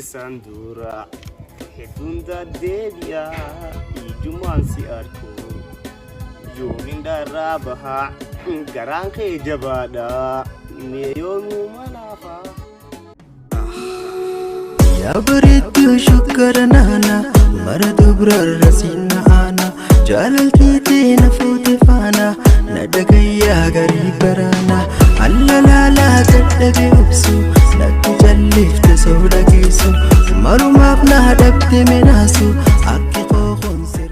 Sandura Hedunda Devia Ijumansi Arko Yominda Rabaha Garanke Jabada Meyonu Manafa Ya baritu shukranana Maradubra rasina ana Jalal kiti nafuti fana Nadagaya garibarana Alla la la zaddabi ubsu Nakki jallifte sawda kisu Marumaf na hadabte minasu Akki qokhun sir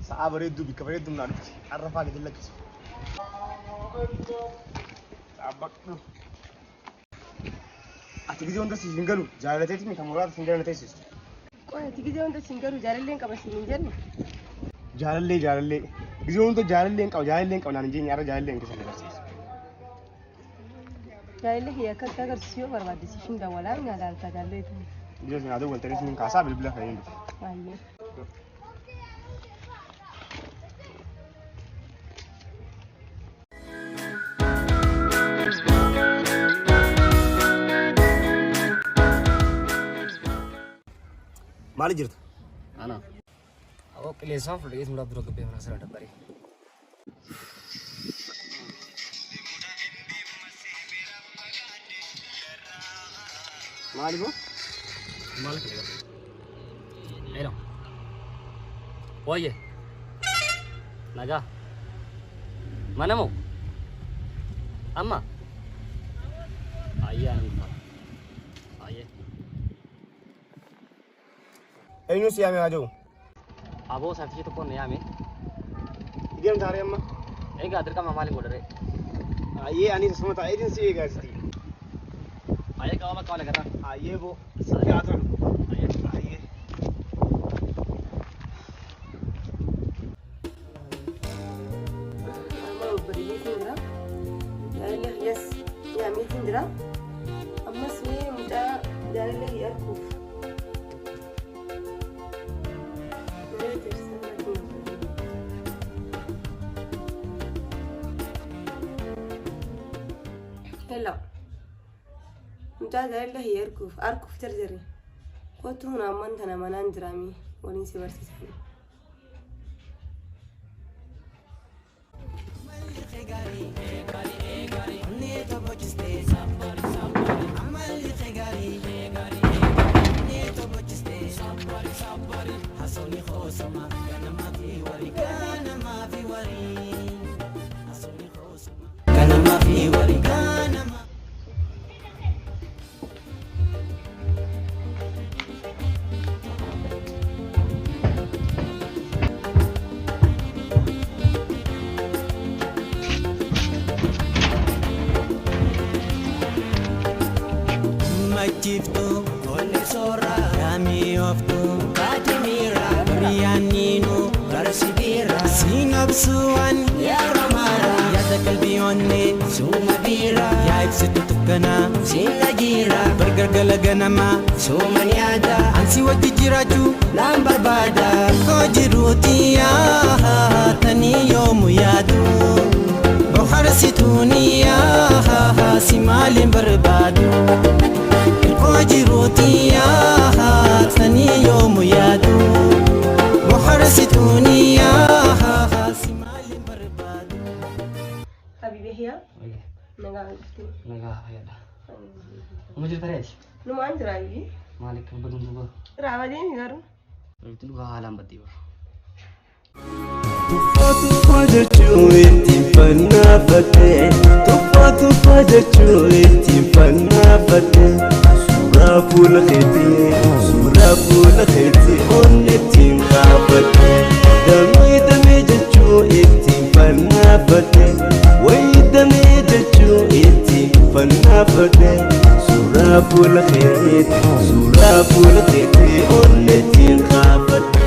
Sa'a bareedu bika bareedu na dhufti arrafaa gadi lakkisu Saabaqnu Ati gizee hunda si hin galu jaalateetimi kan muraasa sin galana teessistu Qoy ati gizee hunda sin galu jaalalleen qaba sin hin jenne Jaalallee gizee hunda jaalalleen qaba naan hin jeenye arra jaalalleen keessa agarsiisu Jaalallee kiyya akkatti agarsiisu yoo barbaadde sin dawalaan nyaalaalta jaalleetu Gizee sin aduu waltanii sin kaasaa bilbila fayyadu Baay'ee Maal jirta? Ana. Aku kelihatan fudih semula bro kepe merasa ada bari. Maal ibu? Maal kelihatan. Ayo. Oye. Naga. Mana mau? Amma. Ayah nih. Ayah. Eenyu si yaame ajoo? Aboo saffisii tokkoon yaame. Idiyan taaree amma? Egaa dirqama maaliif godhare? Ayyee ani tasuma taa'eetiin si eegaasiti. Ayah kau bakal lagi kan? Ayyee boo yaatan. Ayyee. Amma bariilee jira jaalallee kiyyaas yaameetiin jira ammas mee mucaa jaalallee kiyya arguuf Hello. Mucaa jaalallee kiyya arguuf jarjare kottu hun amman tana manaan jiraami waliin si barsiisan. Majiftu oleh sora kami oftu katimira rianinu bersibira sinab suan ya ramara ya kalbi onne sumabira ya ibsitu tukana silajira bergergala ma sumaniada ansi wajji jiraju lambar bada ko jirutia tani yomu yadu Buhaarsi dunia simalin berbadu Wajirutia tani yomu yadu Buhaarsi dunia simalin berbadu Habibi hiya Oke. naga Naga ya dah. Mau cerita aja. numaan jira habibi Malik betul juga. raawaa deemi garuu Itu juga halam beti. Tuffa jechuun ittiin fannaafatte Tuffa jechuun ittiin fannaafatte Suuraa fuula keetii onni ittiin kaafatte Damee jechuun ittiin fannaafatte Wayii damee jechuun ittiin fannaafatte Suuraa fuula keetii onni ittiin kaafatte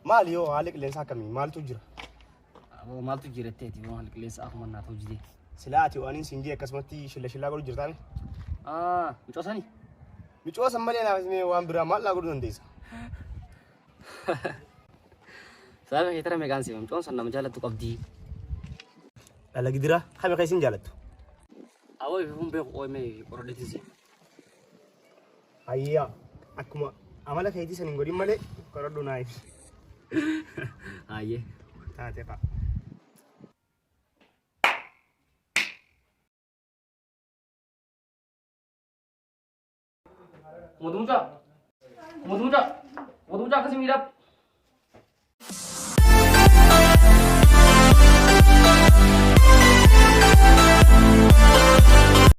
Maal yoo haali qilleensaa akkamii maaltu jira? Aboo maaltu jirettee ti maal qilleensa akkuma naa ta'u jide. Silaa ati waan sinjii akkasumatti shilla godhu jirtaame? Micoosani? Micoosan malee naaf waan biraa maal laa godhuu dandeessa? Sababa kee tara meeqaan siifam coonsan nama jaallattu qabdii. Dhala gidiraa kami keessin jaalattu. Awwa ifun beeku qoomee qoradheetisi. Ayyaa akkuma amala keetii saniin godhin malee qoradhu naa ibsi. Ayyee. Taate fa'a. Muda kasih mirap.